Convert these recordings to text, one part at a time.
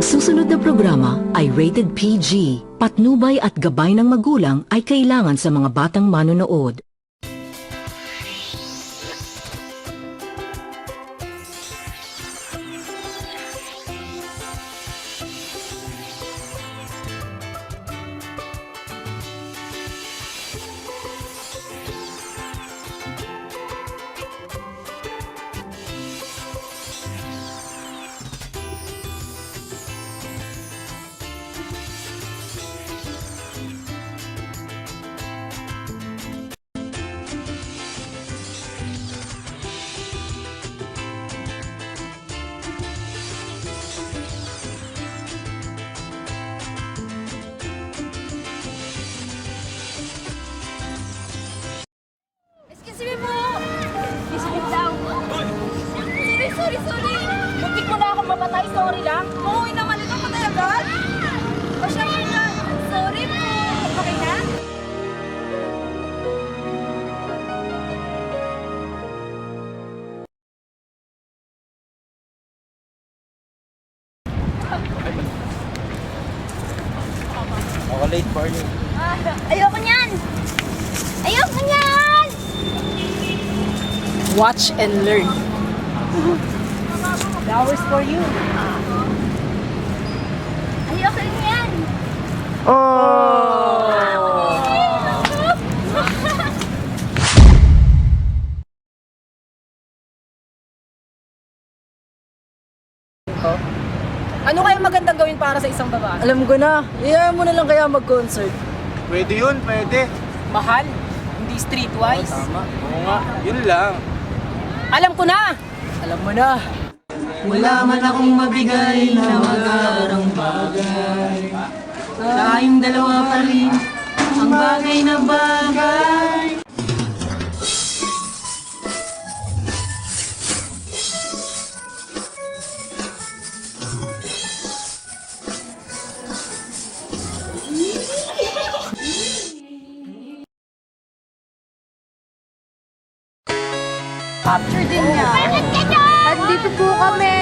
susunod na programa ay rated PG. Patnubay at gabay ng magulang ay kailangan sa mga batang manonood. Excuse me po! Excuse me daw. Sorry. Muntik mo na akong mamatay. Sorry lang. Oo, naman ito. Patay agad. O siya nga. Sorry po. Okay na? Ako late for you. Ayoko niyan! Ayoko niyan! Watch and learn. Flowers for you. Ayoko niyan! Ano kaya magandang gawin para sa isang babae? Alam ko na. Iyan mo na lang kaya mag-concert. Pwede yun, pwede. Mahal, hindi streetwise. Tama. Oo nga, yun lang. Alam ko na! Alam mo na. Wala man akong mabigay na magarang bagay. Tayong dalawa pa rin ang bagay na bagay. Capture din niya. At dito po kami.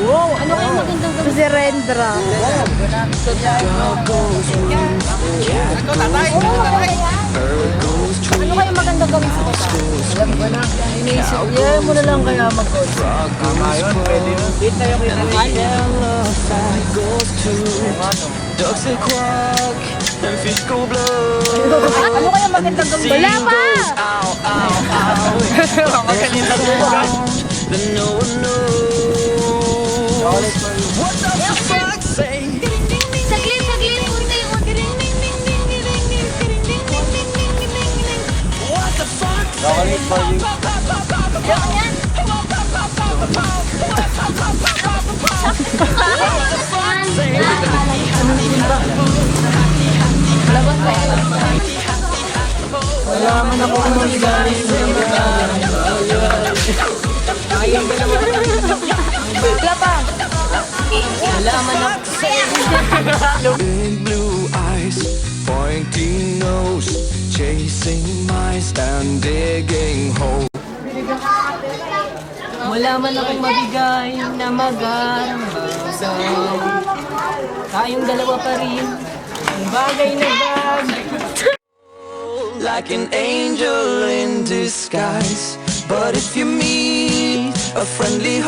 Wow! Ano kayong magandang gawin? Si Rendra. Ano kayong magandang gawin sa babae? Alam ko na. Iniisip. Iyan mo na lang kaya mag-concert. Tama yun, pwede yun. Date na yung Ano kayong magandang gawin? Wala pa! Saglit, Ako late for you. Ayoko niyan! Wala man akong mabigay na magarang bagay. Wala pa! Wala man ako. Big blue eyes, pointy nose, chasing mice and digging holes. Wala man akong mabigay na magarang bagay. Tayong dalawa pa rin ang bagay na bagay. Like an angel in disguise. But if you meet a friendly